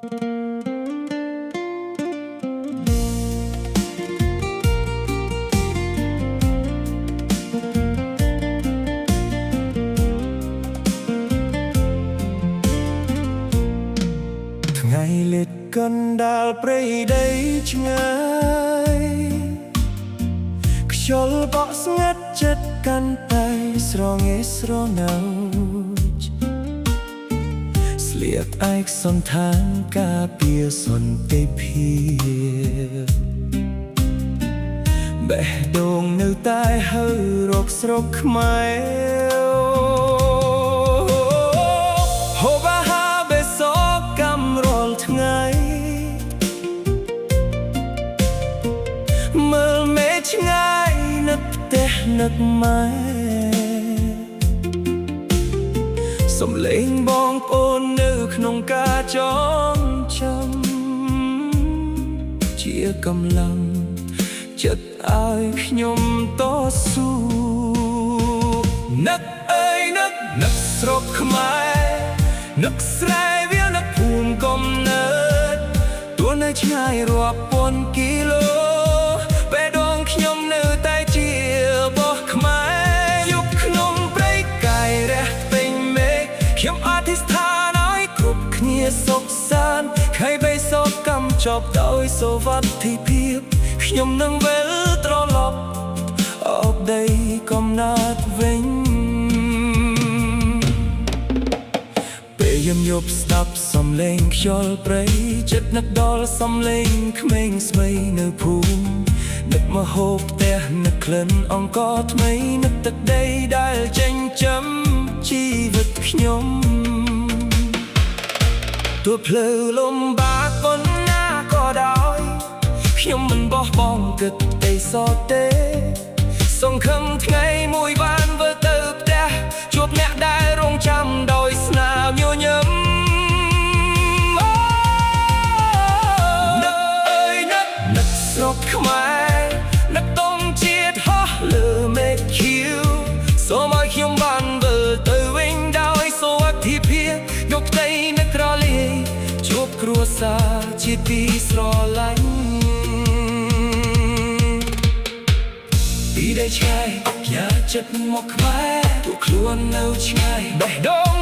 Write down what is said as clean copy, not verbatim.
ថ្ងៃលិតកណ្ដាលព្រៃដីឆ្ងាយខ្យល់បក់ស្ងាត់ចិត្តកាន់តែស្រងេស្រណៅស្លៀកឯកសន្តានការពារសន្តិភាពបេះដូងនៅតែហើររកស្រុកខ្មែរហូបអាហារបេសកកម្មរាល់ថ្ងៃមើលមេឃឆ្ងាយនឹកផ្ទះនឹកម៉ែសំឡេងបងប្អូននៅក្នុងការចងចាំជាកម្លាំងចិត្តឲ្យខ្ញុំតស៊ូនឹកអើយនឹកស្រុកខ្មែរនឹកស្រែវានឹកភូមិកំណើតទួនៅឆ្ងាយរាប់ពាន់គីឡូបេះដូងខ្ញុំនៅតែជាបោះខ្មែរយុគក្នុងព្រៃកាយរះពេញមេឃខ្ញុំអធិស្ឋានឲ្យគ្រប់គ្នាសុខសាន្តខៃបេសកកម្មចប់ដោយសុវត្ថិភាពខ្ញុំនឹងវិលត្រឡប់អបដីកំណើតវិញពេលយំយប់ស្ដាប់សំឡេងខ្យល់ព្រៃចិត្តនឹកដល់សំឡេងក្មេងស្មីនៅភូមិនឹកមកហូបផ្ទះនឹកក្លិនអង្ករថ្មីនឹកទឹកដីដែលចិញ្ចឹមជីវិតខ្ញុំទោះភ្លឺលំបាកប៉ុណ្ណាក៏ដោយខ្ញុំមិនបោះបង់គិតអីសោះទេសង្ឃឹមថ្ងៃមួយបានវិលទៅផ្ទះជួបអ្នកដែលរងចាំដោយស្នាមញញឹមនឹកអើយនឹកស្រុកខ្មែរនឹកតុងជាតិហោះលើមេឃខៀវសូមឲ្យខ្ញុំបានវិលទៅវិញដោយសុវត្ថិភាពយកផ្ទៃនឹកក្រលាយជួបគ្រួសារជាទីស្រឡាញ់ពីដីឆ្ងាយយ៉ាចិត្តមកខ្មែរពួកខ្លួននៅឆ្ងាយបេះដូង